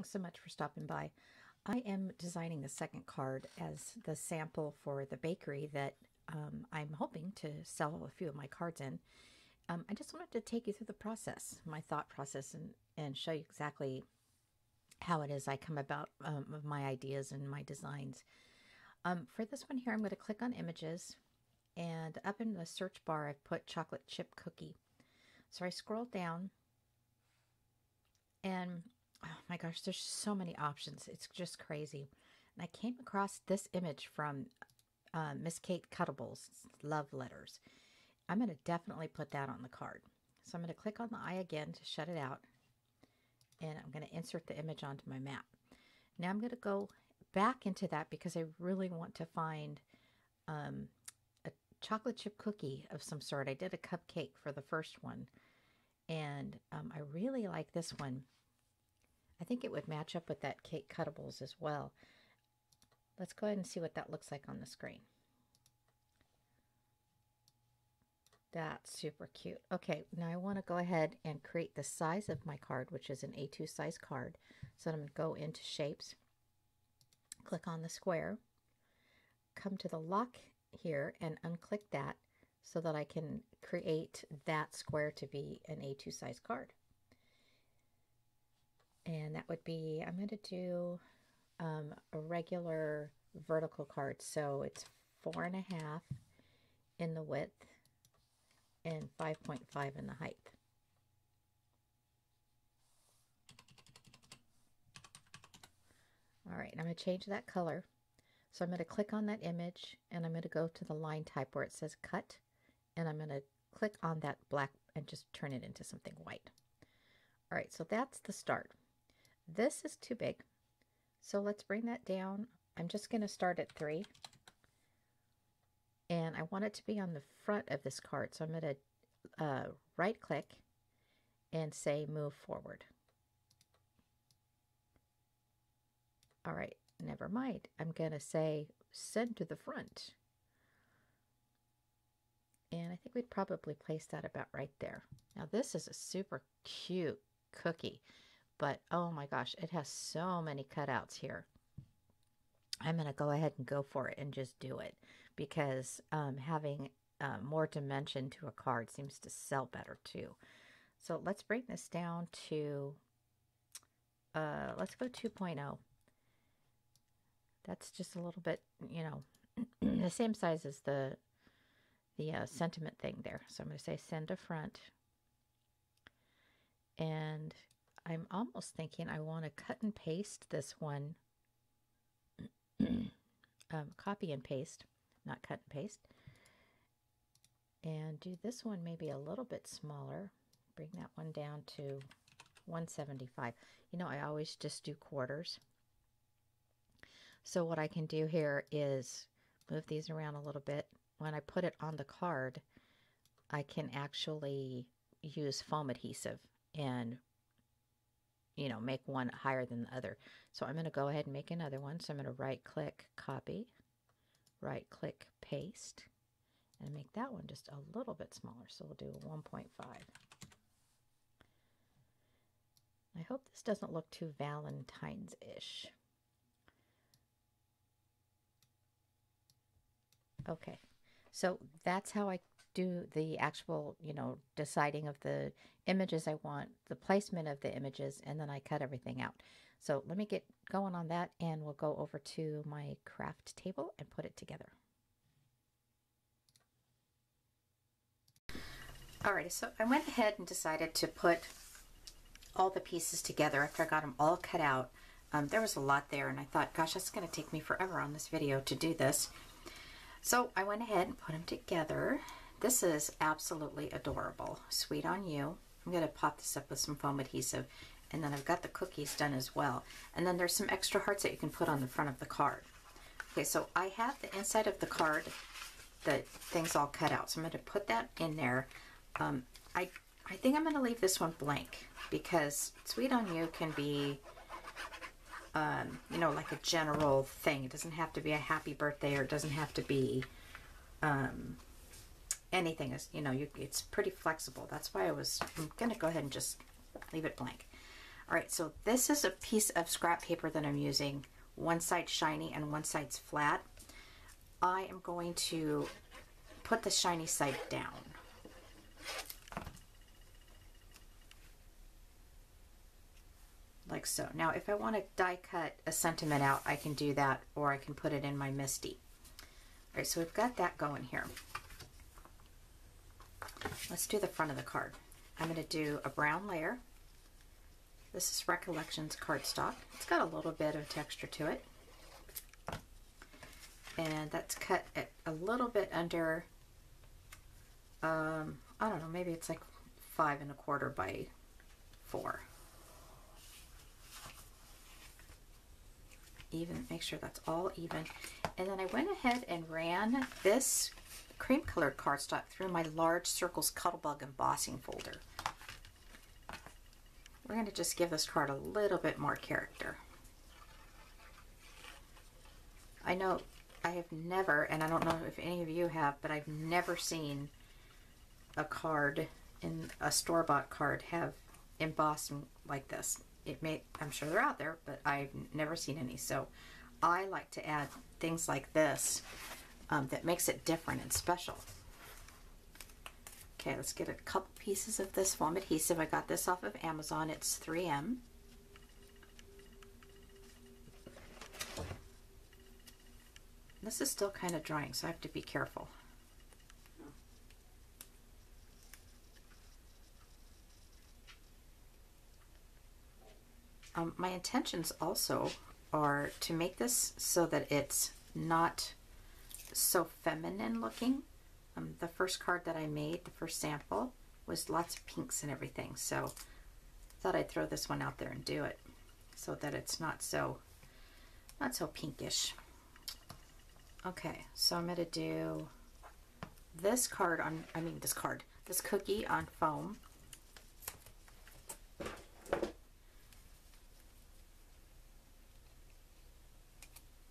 thanks so much for stopping by. I am designing the second card as the sample for the bakery that I'm hoping to sell a few of my cards in. I just wanted to take you through the process, my thought process, and show you exactly how it is I come about with my ideas and my designs. For this one here, I'm going to click on images, and up in the search bar, I've put chocolate chip cookie. So I scroll down, and oh my gosh, there's so many options. It's just crazy. And I came across this image from Miss Kate Cuttable's Love Letters. I'm going to definitely put that on the card. So I'm going to click on the eye again to shut it out. And I'm going to insert the image onto my map. Now I'm going to go back into that because I really want to find a chocolate chip cookie of some sort. I did a cupcake for the first one. And I really like this one. I think it would match up with that Kate Cuttable's as well. Let's go ahead and see what that looks like on the screen. That's super cute. Okay, now I want to go ahead and create the size of my card, which is an A2 size card. So I'm going to go into Shapes, click on the square, come to the lock here and unclick that so that I can create that square to be an A2 size card. And that would be, I'm going to do a regular vertical card. So it's 4.5 in the width and 5.5 in the height. All right, I'm going to change that color. So I'm going to click on that image and I'm going to go to the line type where it says cut. And I'm going to click on that black and just turn it into something white. All right, so that's the start. This is too big. So let's bring that down. I'm just going to start at 3. And I want it to be on the front of this card. So I'm going to right click and say move forward. All right, never mind. I'm going to say send to the front. And I think we'd probably place that about right there. Now this is a super cute cookie, but oh my gosh, it has so many cutouts here. I'm going to go ahead and go for it and just do it because having more dimension to a card seems to sell better too. So let's bring this down to, let's go 2.0. That's just a little bit, you know, the same size as the sentiment thing there. So I'm going to say send to front. And I'm almost thinking I want to cut and paste this one. Copy and paste, not cut and paste. And do this one maybe a little bit smaller. Bring that one down to 175. You know, I always just do quarters. So what I can do here is move these around a little bit. When I put it on the card, I can actually use foam adhesive and, you know, make one higher than the other. So I'm going to go ahead and make another one. So I'm going to right click, copy, right click, paste, and make that one just a little bit smaller. So we'll do a 1.5. I hope this doesn't look too Valentine's-ish. Okay, so that's how I do the actual, you know, deciding of the images I want, the placement of the images, and then I cut everything out. So let me get going on that and we'll go over to my craft table and put it together. Alrighty, so I went ahead and decided to put all the pieces together after I got them all cut out. There was a lot there and I thought, gosh, that's going to take me forever on this video to do this. So I went ahead and put them together. This is absolutely adorable. Sweet on You. I'm going to pop this up with some foam adhesive. And then I've got the cookies done as well. And then there's some extra hearts that you can put on the front of the card. Okay, so I have the inside of the card, the things all cut out. So I'm going to put that in there. I think I'm going to leave this one blank because Sweet on You can be, you know, like a general thing. It doesn't have to be a happy birthday or it doesn't have to be anything. You know, it's pretty flexible. That's why I'm going to go ahead and just leave it blank. All right, so this is a piece of scrap paper that I'm using. One side shiny and one side's flat. I am going to put the shiny side down. Like so. Now, if I want to die cut a sentiment out, I can do that, or I can put it in my MISTI. All right, so we've got that going here. Let's do the front of the card. I'm going to do a brown layer. This is Recollections cardstock. It's got a little bit of texture to it. And that's cut at a little bit under, I don't know, maybe it's like 5 1/4 by 4. Even, make sure that's all even. And then I went ahead and ran this cream colored cardstock through my large Circles Cuttlebug embossing folder. We're going to just give this card a little bit more character. I know I have never, and I don't know if any of you have, but I've never seen a card, in a store-bought card, have embossing like this. I'm sure they're out there, but I've never seen any. So I like to add things like this that makes it different and special. Okay, let's get a couple pieces of this foam adhesive. I got this off of Amazon. It's 3M. This is still kind of drying, so I have to be careful. My intentions also are to make this so that it's not so feminine looking. The first card that I made, the first sample, was lots of pinks and everything, so I thought I'd throw this one out there and do it so that it's not so pinkish. Okay, so I'm going to do this card on, this cookie on foam.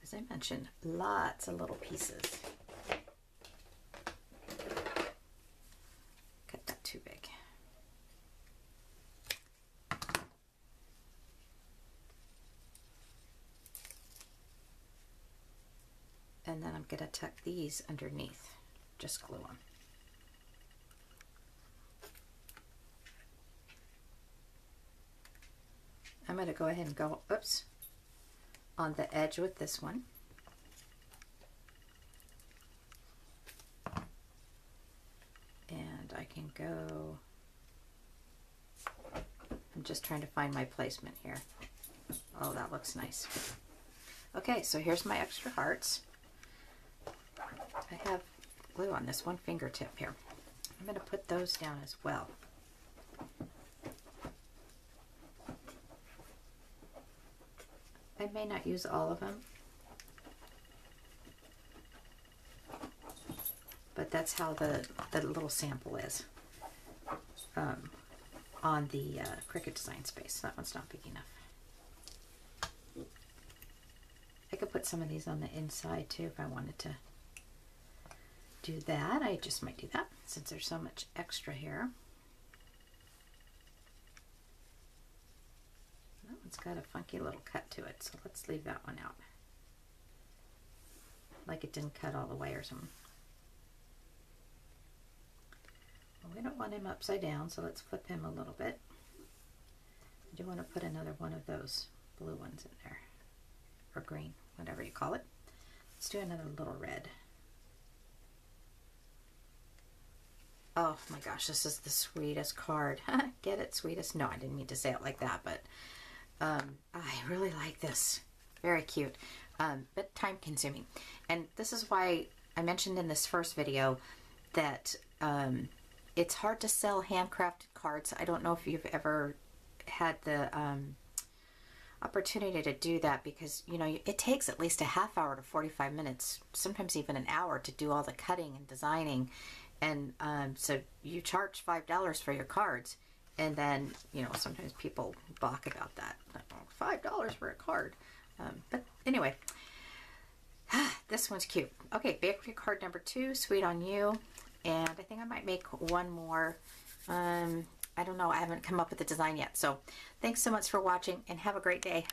As I mentioned, lots of little pieces. Cut that too big. And then I'm going to tuck these underneath. Just glue them. I'm going to go ahead and go, oops, on the edge with this one. And I can go, I'm just trying to find my placement here. Oh, that looks nice. Okay, so here's my extra hearts. I have glue on this one fingertip here. I'm going to put those down as well. I may not use all of them, but that's how the little sample is on the Cricut Design Space. That one's not big enough. I could put some of these on the inside too if I wanted to do that. I just might do that since there's so much extra here. That one's got a funky little cut to it, so let's leave that one out. Like it didn't cut all the way or something. Well, we don't want him upside down, so let's flip him a little bit. I do want to put another one of those blue ones in there, or green, whatever you call it. Let's do another little red. Oh my gosh, this is the sweetest card. Get it, sweetest? No, I didn't mean to say it like that, but I really like this. Very cute, but time consuming. And this is why I mentioned in this first video that it's hard to sell handcrafted cards. I don't know if you've ever had the opportunity to do that, because you know it takes at least a half hour to 45 minutes, sometimes even an hour, to do all the cutting and designing. And so you charge $5 for your cards, and then you know sometimes people balk about that. $5 for a card, but anyway, this one's cute. Okay, bakery card number 2, Sweet on You, and I think I might make one more. I I don't know. I haven't come up with a design yet. So thanks so much for watching and have a great day.